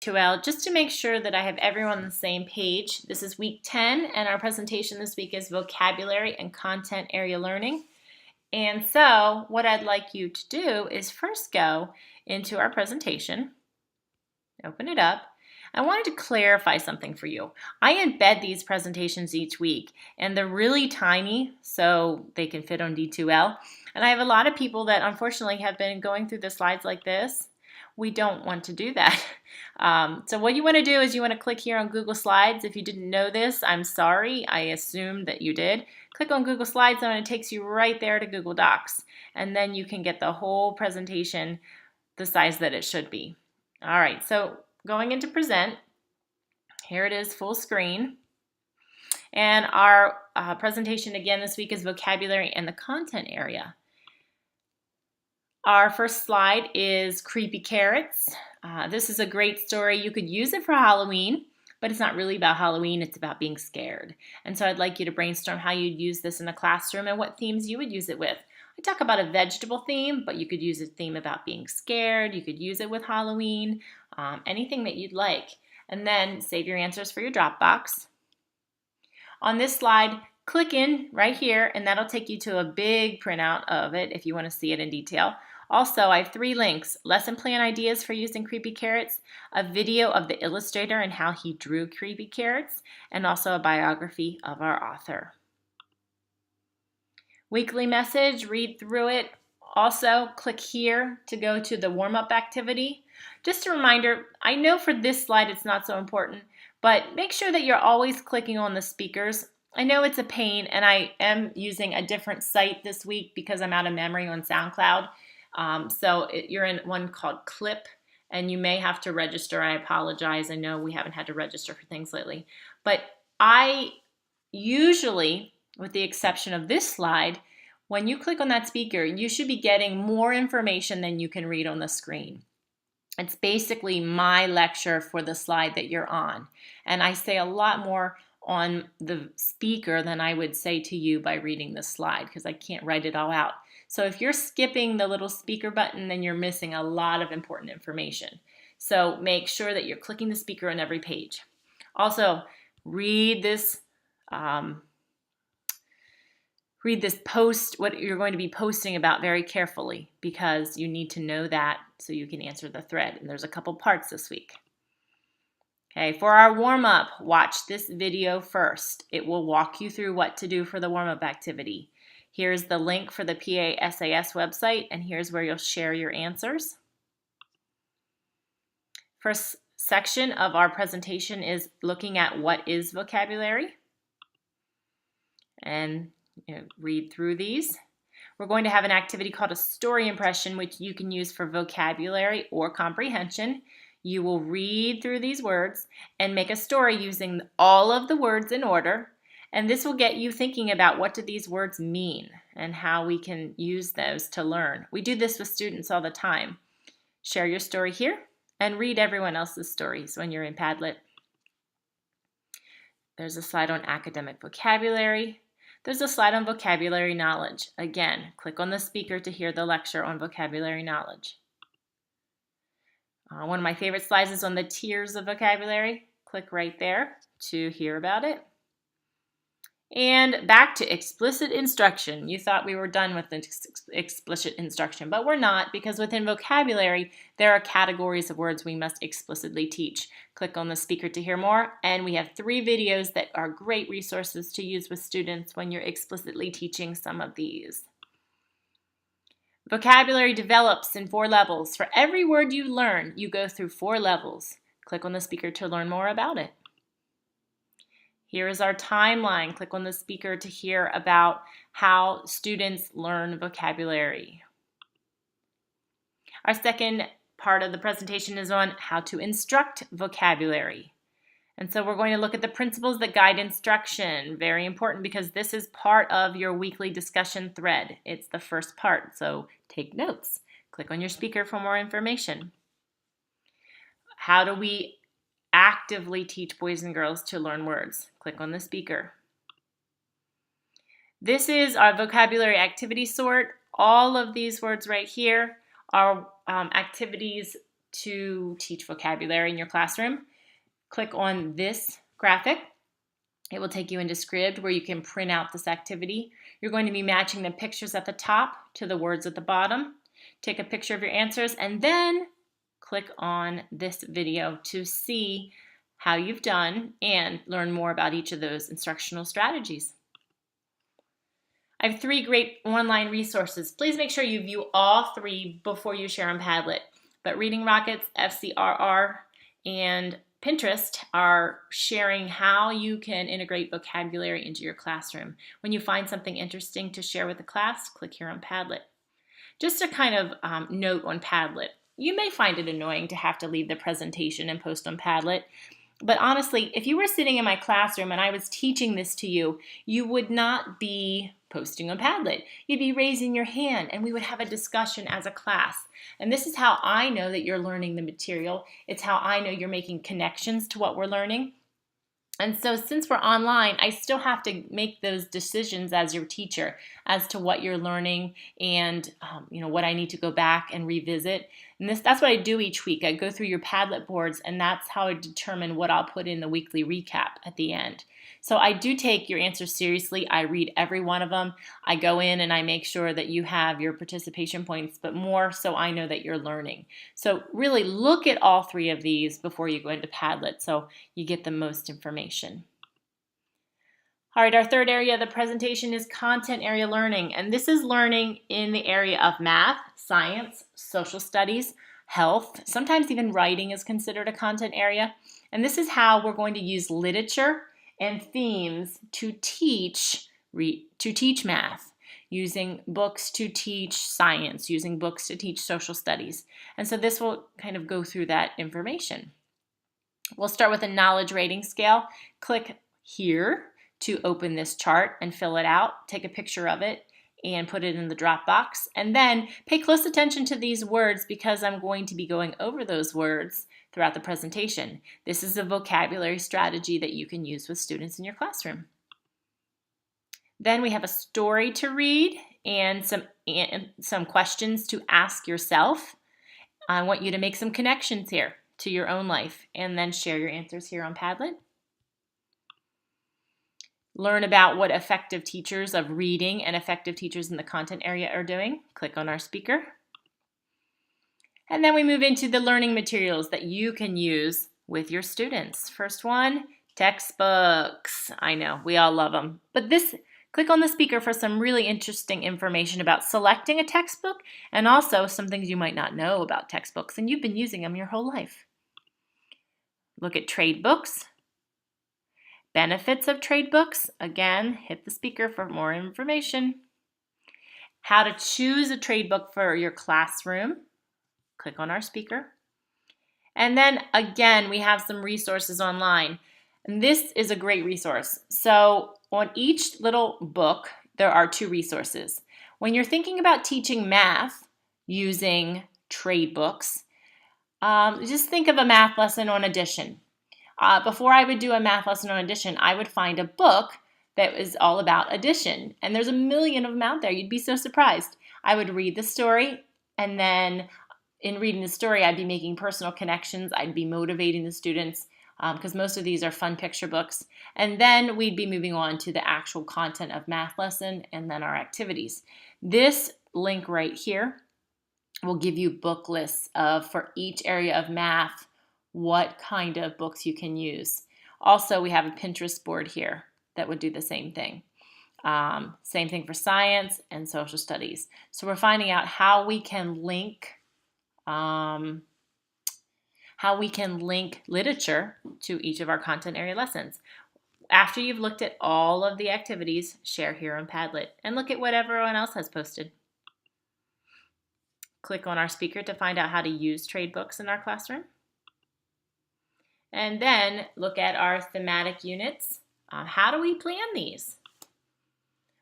H2L just to make sure that I have everyone on the same page. This is week 10 and our presentation this week is vocabulary and content area learning. And so what I'd like you to do is first go into our presentation, open it up. I wanted to clarify something for you. I embed these presentations each week and they're really tiny so they can fit on D2L. And I have a lot of people that unfortunately have been going through the slides like this. We don't want to do that. So what you want to do is you want to click here on Google Slides. If you didn't know this, I'm sorry. I assumed that you did. Click on Google Slides and it takes you right there to Google Docs. And then you can get the whole presentation the size that it should be. All right, so going into present, here it is full screen. And our presentation again this week is vocabulary and the content area. Our first slide is Creepy Carrots. This is a great story. You could use it for Halloween, but it's not really about Halloween, it's about being scared. And so I'd like you to brainstorm how you'd use this in a classroom and what themes you would use it with. I talk about a vegetable theme, but you could use a theme about being scared. You could use it with Halloween, anything that you'd like. And then save your answers for your Dropbox. On this slide, click in right here, and that'll take you to a big printout of it if you want to see it in detail. Also, I have 3 links: lesson plan ideas for using Creepy Carrots, a video of the illustrator and how he drew Creepy Carrots, and also a biography of our author. Weekly message, read through it. Also, click here to go to the warm-up activity. Just a reminder, I know for this slide it's not so important, but make sure that you're always clicking on the speakers. I know it's a pain, and I am using a different site this week because I'm out of memory on SoundCloud. You're in one called Clip, and you may have to register. I apologize. I know we haven't had to register for things lately. But I usually, with the exception of this slide, when you click on that speaker, you should be getting more information than you can read on the screen. It's basically my lecture for the slide that you're on. And I say a lot more on the speaker than I would say to you by reading the slide because I can't write it all out. So if you're skipping the little speaker button, then you're missing a lot of important information. So make sure that you're clicking the speaker on every page. Also, read this post, what you're going to be posting about, very carefully because you need to know that so you can answer the thread. And there's a couple parts this week. Okay, for our warm-up, watch this video first. It will walk you through what to do for the warm-up activity. Here's the link for the PASAS website, and here's where you'll share your answers. First section of our presentation is looking at what is vocabulary. And read through these. We're going to have an activity called a story impression, which you can use for vocabulary or comprehension. You will read through these words and make a story using all of the words in order. And this will get you thinking about what do these words mean and how we can use those to learn. We do this with students all the time. Share your story here and read everyone else's stories when you're in Padlet. There's a slide on academic vocabulary. There's a slide on vocabulary knowledge. Again, click on the speaker to hear the lecture on vocabulary knowledge. One of my favorite slides is on the tiers of vocabulary. Click right there to hear about it. And back to explicit instruction. You thought we were done with the explicit instruction, but we're not, because within vocabulary, there are categories of words we must explicitly teach. Click on the speaker to hear more, and we have 3 videos that are great resources to use with students when you're explicitly teaching some of these. Vocabulary develops in 4 levels. For every word you learn, you go through 4 levels. Click on the speaker to learn more about it. Here is our timeline. Click on the speaker to hear about how students learn vocabulary. Our second part of the presentation is on how to instruct vocabulary. And so we're going to look at the principles that guide instruction. Very important because this is part of your weekly discussion thread. It's the first part, so take notes. Click on your speaker for more information. How do we actively teach boys and girls to learn words? Click on the speaker. This is our vocabulary activity sort. All of these words right here are activities to teach vocabulary in your classroom, click on this graphic. It will take you into Scribd where you can print out this activity. You're going to be matching the pictures at the top to the words at the bottom. Take a picture of your answers and then click on this video to see how you've done and learn more about each of those instructional strategies. I have 3 great online resources. Please make sure you view all 3 before you share on Padlet. But Reading Rockets, FCRR, and Pinterest are sharing how you can integrate vocabulary into your classroom. When you find something interesting to share with the class, click here on Padlet. Just a kind of note on Padlet. You may find it annoying to have to leave the presentation and post on Padlet, but honestly, if you were sitting in my classroom and I was teaching this to you, you would not be posting on Padlet. You'd be raising your hand and we would have a discussion as a class. And this is how I know that you're learning the material. It's how I know you're making connections to what we're learning. And so since we're online, I still have to make those decisions as your teacher as to what you're learning and what I need to go back and revisit. And that's what I do each week. I go through your Padlet boards and that's how I determine what I'll put in the weekly recap at the end. So I do take your answers seriously. I read every one of them. I go in and I make sure that you have your participation points, but more so I know that you're learning. So really look at all 3 of these before you go into Padlet so you get the most information. All right, our third area of the presentation is content area learning, and this is learning in the area of math, science, social studies, health. Sometimes even writing is considered a content area, and this is how we're going to use literature and themes to teach math, using books to teach science, using books to teach social studies. And so this will kind of go through that information. We'll start with a knowledge rating scale. Click here to open this chart and fill it out. Take a picture of it and put it in the Dropbox. And then pay close attention to these words because I'm going to be going over those words throughout the presentation. This is a vocabulary strategy that you can use with students in your classroom. Then we have a story to read and some questions to ask yourself. I want you to make some connections here to your own life and then share your answers here on Padlet. Learn about what effective teachers of reading and effective teachers in the content area are doing. Click on our speaker. And then we move into the learning materials that you can use with your students. First one, textbooks. I know, we all love them. But click on the speaker for some really interesting information about selecting a textbook and also some things you might not know about textbooks and you've been using them your whole life. Look at trade books. Benefits of trade books. Again, hit the speaker for more information. How to choose a trade book for your classroom. Click on our speaker. And then again, we have some resources online. And this is a great resource. So on each little book, there are 2 resources. When you're thinking about teaching math using trade books, just think of a math lesson on addition. Before I would do a math lesson on addition, I would find a book that was all about addition. And there's a million of them out there. You'd be so surprised. I would read the story, and then in reading the story, I'd be making personal connections. I'd be motivating the students because most of these are fun picture books. And then we'd be moving on to the actual content of math lesson and then our activities. This link right here will give you book lists for each area of math, what kind of books you can use. Also, we have a Pinterest board here that would do the same thing. Same thing for science and social studies. So we're finding out how we can link literature to each of our content area lessons. After you've looked at all of the activities, share here on Padlet and look at what everyone else has posted. Click on our speaker to find out how to use trade books in our classroom. And then look at our thematic units. How do we plan these?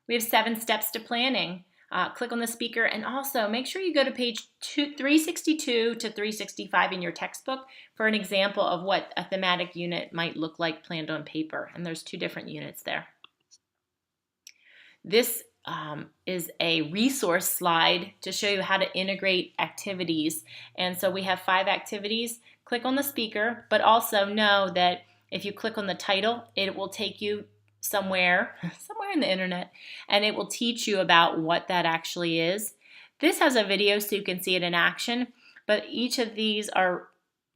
We have 7 steps to planning. Click on the speaker and also make sure you go to page 362 to 365 in your textbook for an example of what a thematic unit might look like planned on paper. And there's 2 different units there. This is a resource slide to show you how to integrate activities. And so we have 5 activities. Click on the speaker, but also know that if you click on the title, it will take you somewhere in the internet, and it will teach you about what that actually is. This has a video so you can see it in action, but each of these are,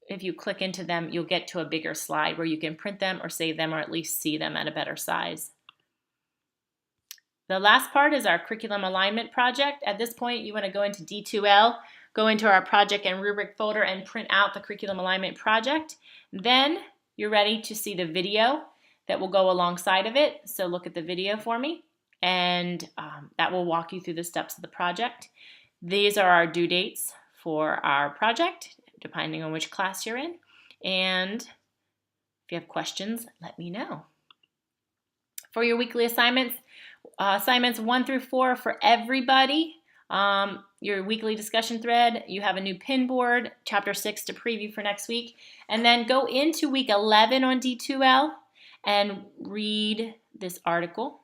if you click into them, you'll get to a bigger slide where you can print them or save them or at least see them at a better size. The last part is our curriculum alignment project. At this point, you want to go into D2L, go into our project and rubric folder and print out the curriculum alignment project. Then you're ready to see the video that will go alongside of it. So look at the video for me, and that will walk you through the steps of the project. These are our due dates for our project, depending on which class you're in. And if you have questions, let me know. For your weekly assignments, assignments 1 through 4 for everybody. Your weekly discussion thread, you have a new pin board, chapter 6 to preview for next week. And then go into week 11 on D2L and read this article.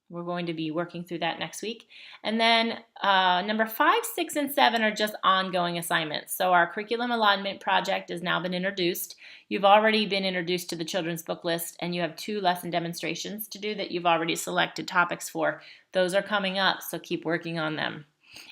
We're going to be working through that next week. And then number 5, 6, and 7 are just ongoing assignments. So our curriculum alignment project has now been introduced. You've already been introduced to the children's book list, and you have 2 lesson demonstrations to do that you've already selected topics for. Those are coming up, so keep working on them.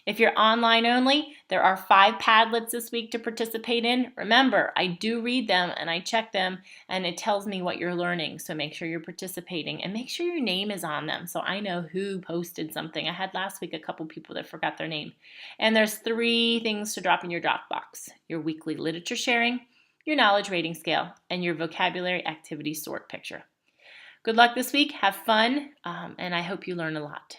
If you're online only, there are 5 Padlets this week to participate in. Remember, I do read them and I check them, and it tells me what you're learning, so make sure you're participating and make sure your name is on them so I know who posted something. I had last week a couple people that forgot their name. And there's 3 things to drop in your Dropbox: your weekly literature sharing, your knowledge rating scale, and your vocabulary activity sort picture. Good luck this week, have fun, and I hope you learn a lot.